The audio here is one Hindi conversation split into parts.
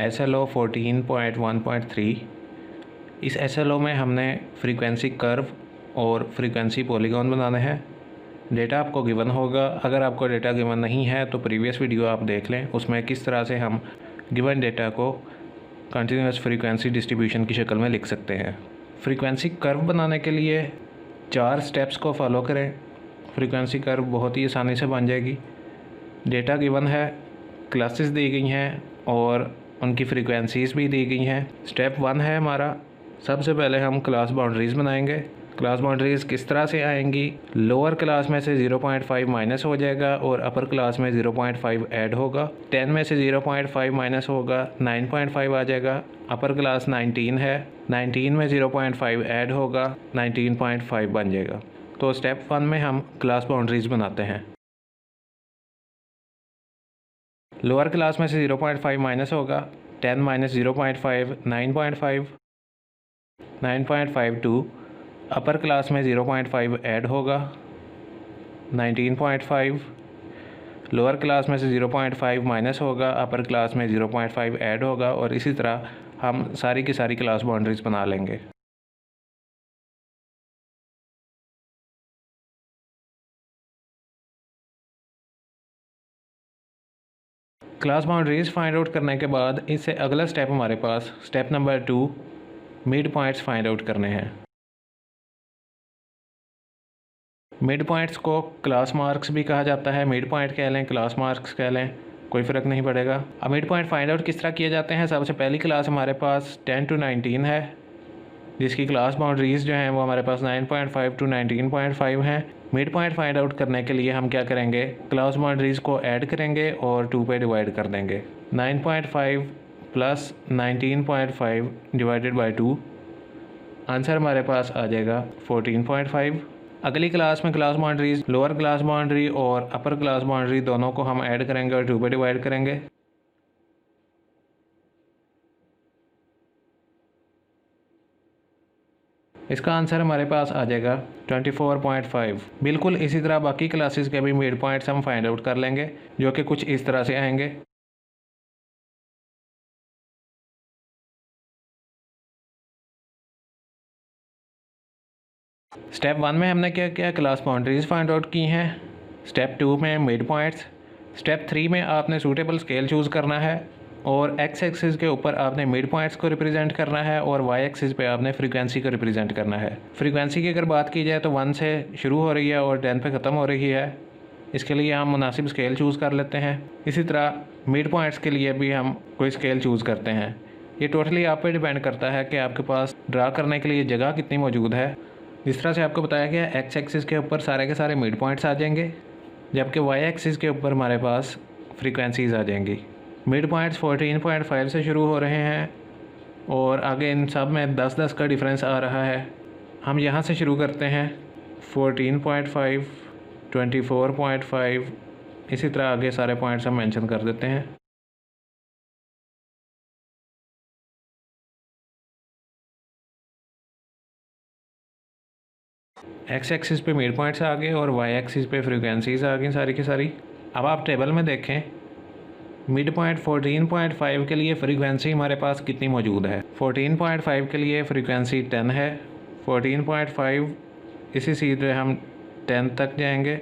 SLO 14.1.3। इस SLO में हमने फ्रीक्वेंसी कर्व और फ्रीक्वेंसी पॉलीगॉन बनाने हैं। डेटा आपको गिवन होगा। अगर आपको डेटा गिवन नहीं है तो प्रीवियस वीडियो आप देख लें, उसमें किस तरह से हम गिवन डेटा को कंटिन्यूस फ्रीक्वेंसी डिस्ट्रीब्यूशन की शक्ल में लिख सकते हैं। फ्रीक्वेंसी कर्व बनाने के लिए 4 स्टेप्स को फॉलो करें। फ्रीक्वेंसी कर्व बहुत ही आसानी से बन जाएगी। डेटा गिवन है, क्लासेस दी गई हैं और उनकी फ्रीक्वेंसीज़ भी दी गई हैं। स्टेप 1 है हमारा, सबसे पहले हम क्लास बाउंड्रीज़ बनाएंगे। क्लास बाउंड्रीज़ किस तरह से आएंगी? लोअर क्लास में से 0.5 माइनस हो जाएगा और अपर क्लास में 0.5 ऐड होगा। 10 में से 0.5 माइनस होगा, 9.5 आ जाएगा। अपर क्लास 19 है, 19 में 0.5 ऐड होगा, 19.5 बन जाएगा। तो स्टेप 1 में हम क्लास बाउंड्रीज़ बनाते हैं। लोअर क्लास में से 0.5 माइनस होगा, 10 माइनस 0.5 9.5, 9.52। अपर क्लास में 0.5 ऐड होगा, 19.5। लोअर क्लास में से 0.5 माइनस होगा, अपर क्लास में 0.5 ऐड होगा और इसी तरह हम सारी की सारी क्लास बाउंड्रीज बना लेंगे। क्लास बाउंड्रीज फाइंड आउट करने के बाद इससे अगला स्टेप हमारे पास step number 2 midpoints find out करने हैं। मिड पॉइंट्स को क्लास मार्क्स भी कहा जाता है। मिड पॉइंट कह लें, क्लास मार्क्स कह लें, कोई फ़र्क नहीं पड़ेगा। अब मिड पॉइंट फाइंड आउट किस तरह किए जाते हैं? सबसे पहली क्लास हमारे पास 10 to 19 है, जिसकी क्लास बाउंड्रीज़ जो हैं वो हमारे पास 9.5 to 19.5 हैं। मिड पॉइंट फाइंड आउट करने के लिए हम क्या करेंगे? क्लास बाउंड्रीज़ को ऐड करेंगे और 2 पे डिवाइड कर देंगे। 9.5 प्लस 19.5 डिवाइडेड बाई 2, आंसर हमारे पास आ जाएगा 14.5। अगली क्लास में class boundaries, lower class boundary और अपर क्लास बाउंड्री दोनों को हम ऐड करेंगे और 2 पे डिवाइड करेंगे। इसका आंसर हमारे पास आ जाएगा 24.5। बिल्कुल इसी तरह बाकी क्लासेस के भी मिड पॉइंट्स हम फाइंड आउट कर लेंगे, जो कि कुछ इस तरह से आएंगे। स्टेप 1 में हमने क्या किया? क्लास बाउंड्रीज फाइंड आउट की हैं। स्टेप 2 में मिड पॉइंट्स। स्टेप 3 में आपने सूटेबल स्केल चूज़ करना है और एक्स एक्सिस के ऊपर आपने मिड पॉइंट्स को रिप्रेजेंट करना है और वाई एक्सिस पे आपने फ्रीक्वेंसी को रिप्रेजेंट करना है। फ्रीक्वेंसी की अगर बात की जाए तो 1 से शुरू हो रही है और 10 पे ख़त्म हो रही है। इसके लिए हम मुनासिब स्केल चूज़ कर लेते हैं। इसी तरह मिड पॉइंट्स के लिए भी हम कोई स्केल चूज़ करते हैं। ये टोटली आप पे डिपेंड करता है कि आपके पास ड्रा करने के लिए जगह कितनी मौजूद है। जिस तरह से आपको बताया गया, एक्स एक्सिस के ऊपर सारे के सारे मिड पॉइंट्स आ जाएंगे, जबकि वाई एक्सिस के ऊपर हमारे पास फ्रीक्वेंसीज़ आ जाएंगी। मिड पॉइंट्स 14.5 से शुरू हो रहे हैं और आगे इन सब में 10-10 का डिफरेंस आ रहा है। हम यहाँ से शुरू करते हैं 14.5, 24.5, इसी तरह आगे सारे पॉइंट्स हम मेंशन कर देते हैं। एक्स एक्सिस पे मिड पॉइंट्स आ गए और वाई एक्सिस पे फ्रीक्वेंसीज़ आ गई सारी की सारी। अब आप टेबल में देखें, मिड पॉइंट 14.5 के लिए फ्रीक्वेंसी हमारे पास कितनी मौजूद है? 14.5 के लिए फ्रीक्वेंसी 10 है। 14.5 इसी सीधे हम 10 तक जाएंगे।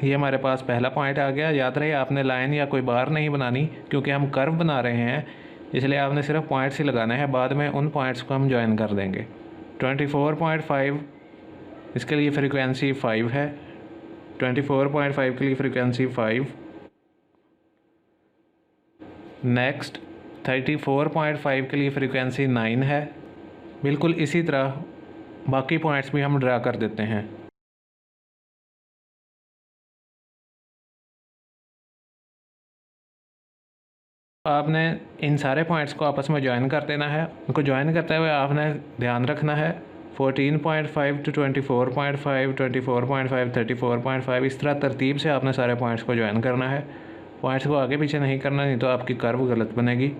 ये हमारे पास पहला पॉइंट आ गया। याद रहे आपने लाइन या कोई बार नहीं बनानी, क्योंकि हम कर्व बना रहे हैं, इसलिए आपने सिर्फ पॉइंट्स ही लगाना है। बाद में उन पॉइंट्स को हम ज्वाइन कर देंगे। 24.5 इसके लिए फ्रीक्वेंसी 5 है। 24.5 के लिए फ्रीक्वेंसी 5। नेक्स्ट 34.5 के लिए फ्रीक्वेंसी 9 है। बिल्कुल इसी तरह बाकी पॉइंट्स भी हम ड्रा कर देते हैं। आपने इन सारे पॉइंट्स को आपस में ज्वाइन कर देना है। उनको ज्वाइन करते हुए आपने ध्यान रखना है 14.5 to 24.5, 24.5, 34.5, इस तरह तरतीब से आपने सारे पॉइंट्स को ज्वाइन करना है। पॉइंट्स को आगे पीछे नहीं करना, नहीं तो आपकी कर्व गलत बनेगी।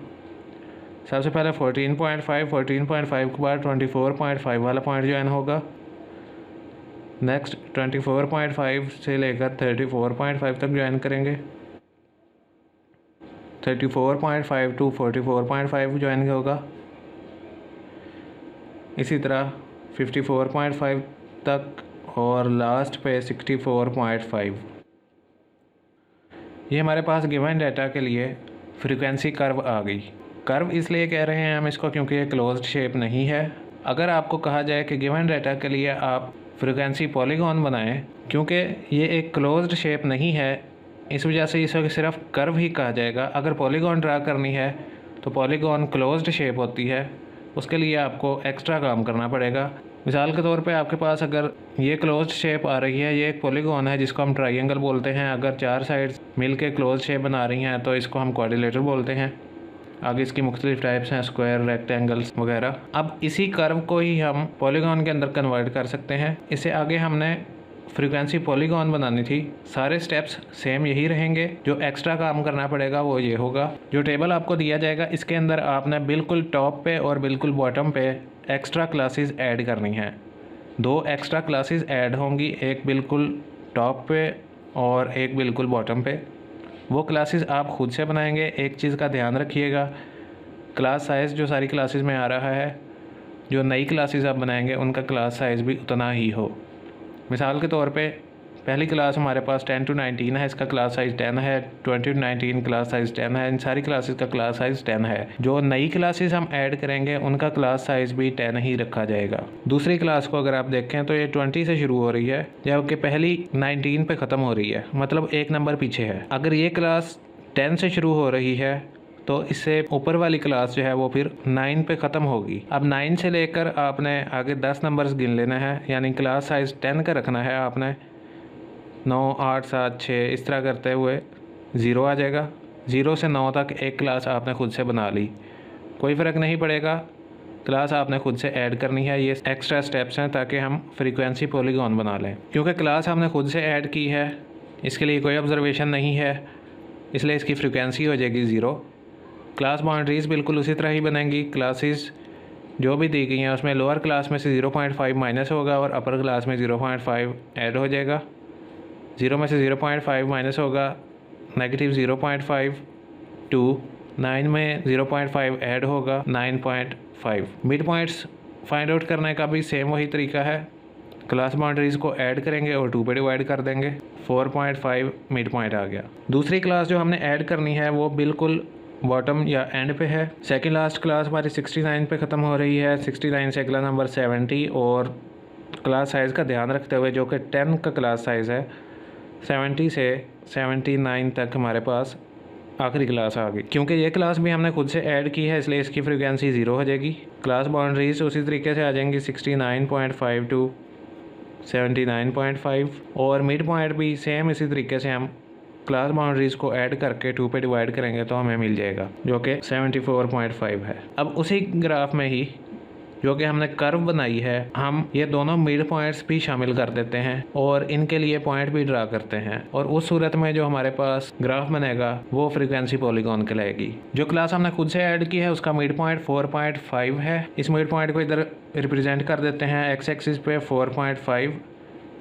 सबसे पहले 14.5 के बाद 24.5 वाला पॉइंट ज्वाइन होगा। नेक्स्ट 24.5 से लेकर 34.5 तक ज्वाइन करेंगे। 34.5 टू 44.5 ज्वाइन होगा। इसी तरह 54.5 तक और लास्ट पे 64.5। ये हमारे पास गिवन डाटा के लिए फ्रीक्वेंसी कर्व आ गई। कर्व इसलिए कह रहे हैं हम इसको क्योंकि ये क्लोज्ड शेप नहीं है। अगर आपको कहा जाए कि गिवन डाटा के लिए आप फ्रीक्वेंसी पॉलीगॉन बनाएं, क्योंकि ये एक क्लोज्ड शेप नहीं है इस वजह से इसे सिर्फ कर्व ही कहा जाएगा। अगर पॉलीगॉन ड्रा करनी है तो पॉलीगॉन क्लोज्ड शेप होती है, उसके लिए आपको एक्स्ट्रा काम करना पड़ेगा। मिसाल के तौर पे आपके पास अगर ये क्लोज्ड शेप आ रही है, ये एक पॉलीगॉन है जिसको हम ट्रायंगल बोलते हैं। अगर 4 साइड्स मिल के क्लोज्ड शेप बना रही हैं तो इसको हम क्वाड्रिलेटरल बोलते हैं। आगे इसकी मुख्तलिफ टाइप्स हैं, स्क्वायर, रेक्टेंगल्स वगैरह। अब इसी कर्व को ही हम पॉलीगॉन के अंदर कन्वर्ट कर सकते हैं। इससे आगे हमने फ्रीक्वेंसी पॉलीगॉन बनानी थी। सारे स्टेप्स सेम यही रहेंगे। जो एक्स्ट्रा काम करना पड़ेगा वो ये होगा, जो टेबल आपको दिया जाएगा इसके अंदर आपने बिल्कुल टॉप पे और बिल्कुल बॉटम पे एक्स्ट्रा क्लासेस ऐड करनी हैं। 2 एक्स्ट्रा क्लासेस ऐड होंगी, एक बिल्कुल टॉप पे और एक बिल्कुल बॉटम पे। वो क्लासेस आप खुद से बनाएंगे। एक चीज़ का ध्यान रखिएगा, क्लास साइज़ जो सारी क्लासेस में आ रहा है, जो नई क्लासेस आप बनाएंगे उनका क्लास साइज़ भी उतना ही हो। मिसाल के तौर पे पहली क्लास हमारे पास 10 to 19 है, इसका क्लास साइज़ 10 है। 20 to 19 क्लास साइज़ 10 है। इन सारी क्लासेस का क्लास साइज़ 10 है। जो नई क्लासेस हम ऐड करेंगे उनका क्लास साइज़ भी 10 ही रखा जाएगा। दूसरी क्लास को अगर आप देखें तो ये 20 से शुरू हो रही है, जबकि पहली 19 पे ख़त्म हो रही है, मतलब 1 नंबर पीछे है। अगर ये क्लास 10 से शुरू हो रही है तो इससे ऊपर वाली क्लास जो है वो फिर 9 पे ख़त्म होगी। अब 9 से लेकर आपने आगे 10 नंबर्स गिन लेना है, यानी क्लास साइज़ 10 का रखना है आपने। 9, 8, 7, 6 इस तरह करते हुए 0 आ जाएगा। 0 से 9 तक एक क्लास आपने खुद से बना ली, कोई फ़र्क नहीं पड़ेगा, क्लास आपने खुद से ऐड करनी है। ये एक्स्ट्रा स्टेप्स हैं ताकि हम फ्रीक्वेंसी पॉलीगॉन बना लें। क्योंकि क्लास हमने खुद से ऐड की है, इसके लिए कोई ऑब्जर्वेशन नहीं है, इसलिए इसकी फ्रीक्वेंसी हो जाएगी 0। क्लास बाउंड्रीज़ बिल्कुल उसी तरह ही बनेंगी। क्लासेस जो भी दी गई हैं उसमें लोअर क्लास में से 0.5 माइनस होगा और अपर क्लास में 0.5 ऐड हो जाएगा। 0 में से 0.5 माइनस होगा, -0.5 टू 9 में 0.5 ऐड होगा, 9.5। मिड पॉइंट्स फाइंड आउट करने का भी सेम वही तरीका है। क्लास बाउंड्रीज़ को ऐड करेंगे और 2 पे डिवाइड कर देंगे। 4.5 मिड पॉइंट आ गया। दूसरी क्लास जो हमने ऐड करनी है वो बिल्कुल बॉटम या एंड पे है। सेकंड लास्ट क्लास हमारी 69 पे ख़त्म हो रही है। 69 से अगला नंबर 70 और क्लास साइज़ का ध्यान रखते हुए जो कि 10 का क्लास साइज़ है, 70 से 79 तक हमारे पास आखिरी क्लास आ गई। क्योंकि ये क्लास भी हमने खुद से ऐड की है इसलिए इसकी फ्रीक्वेंसी 0 हो जाएगी। क्लास बाउंड्रीज उसी तरीके से आ जाएंगी 69.5 टू 79.5 और मिड पॉइंट भी सेम इसी तरीके से हम क्लास बाउंड्रीज़ को ऐड करके 2 पे डिवाइड करेंगे तो हमें मिल जाएगा, जो कि 74.5 है। अब उसी ग्राफ में ही जो कि हमने कर्व बनाई है, हम ये दोनों मिड पॉइंट्स भी शामिल कर देते हैं और इनके लिए पॉइंट भी ड्रा करते हैं और उस सूरत में जो हमारे पास ग्राफ बनेगा वो फ्रीक्वेंसी पॉलीगॉन कहलाएगी। जो क्लास हमने खुद से ऐड की है उसका मिड पॉइंट 4.5 है। इस मिड पॉइंट को इधर रिप्रेजेंट कर देते हैं एक्स एक्सिस पे 4.5।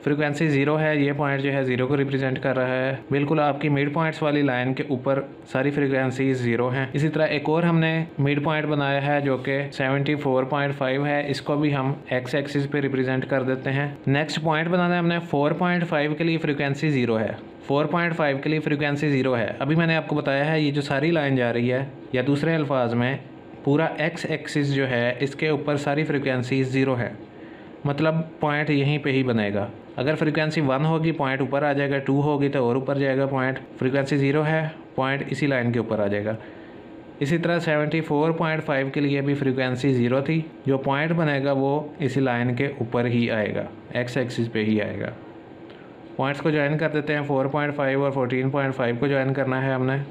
फ्रीक्वेंसी 0 है, ये पॉइंट जो है 0 को रिप्रेजेंट कर रहा है। बिल्कुल आपकी मिड पॉइंट्स वाली लाइन के ऊपर सारी फ्रीक्वेंसीज 0 हैं। इसी तरह एक और हमने मिड पॉइंट बनाया है जो कि 74.5 है, इसको भी हम एक्स एक्सिस पे रिप्रेजेंट कर देते हैं। नेक्स्ट पॉइंट बनाना है हमने 4.5 के लिए फ्रीक्वेंसी 0 है। 4.5 के लिए फ्रीक्वेंसी 0 है। अभी मैंने आपको बताया है ये जो सारी लाइन जा रही है, या दूसरे अल्फाज में पूरा एक्स एक्सिस जो है इसके ऊपर सारी फ्रीक्वेंसीज 0 है, मतलब पॉइंट यहीं पे ही बनेगा। अगर फ्रीक्वेंसी 1 होगी पॉइंट ऊपर आ जाएगा, 2 होगी तो और ऊपर जाएगा पॉइंट। फ्रीक्वेंसी 0 है, पॉइंट इसी लाइन के ऊपर आ जाएगा। इसी तरह 74.5 के लिए भी फ्रीक्वेंसी 0 थी, जो पॉइंट बनेगा वो इसी लाइन के ऊपर ही आएगा, एक्स एक्सिस पे ही आएगा। पॉइंट्स को ज्वाइन कर देते हैं। 4.5 और 14.5 को ज्वाइन करना है हमने।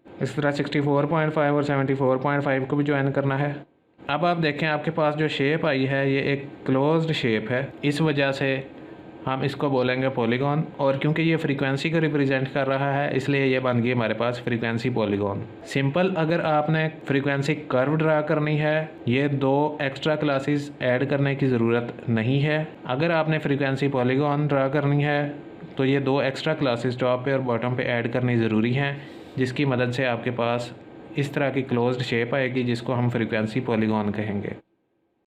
इस तरह 64.5 और 74.5 को भी ज्वाइन करना है। अब आप देखें आपके पास जो शेप आई है ये एक क्लोज्ड शेप है, इस वजह से हम इसको बोलेंगे पॉलीगॉन। और क्योंकि ये फ्रीक्वेंसी को रिप्रेजेंट कर रहा है इसलिए ये बन गई हमारे पास फ्रीक्वेंसी पॉलीगॉन। सिंपल अगर आपने फ्रीक्वेंसी कर्व ड्रा करनी है, ये 2 एक्स्ट्रा क्लासेस ऐड करने की ज़रूरत नहीं है। अगर आपने फ्रीक्वेंसी पॉलीगॉन ड्रा करनी है तो ये 2 एक्स्ट्रा क्लासेस टॉप पे और बॉटम पे ऐड करनी ज़रूरी हैं। जिसकी मदद से आपके पास इस तरह की क्लोज्ड शेप आएगी जिसको हम फ्रीक्वेंसी पॉलीगॉन कहेंगे।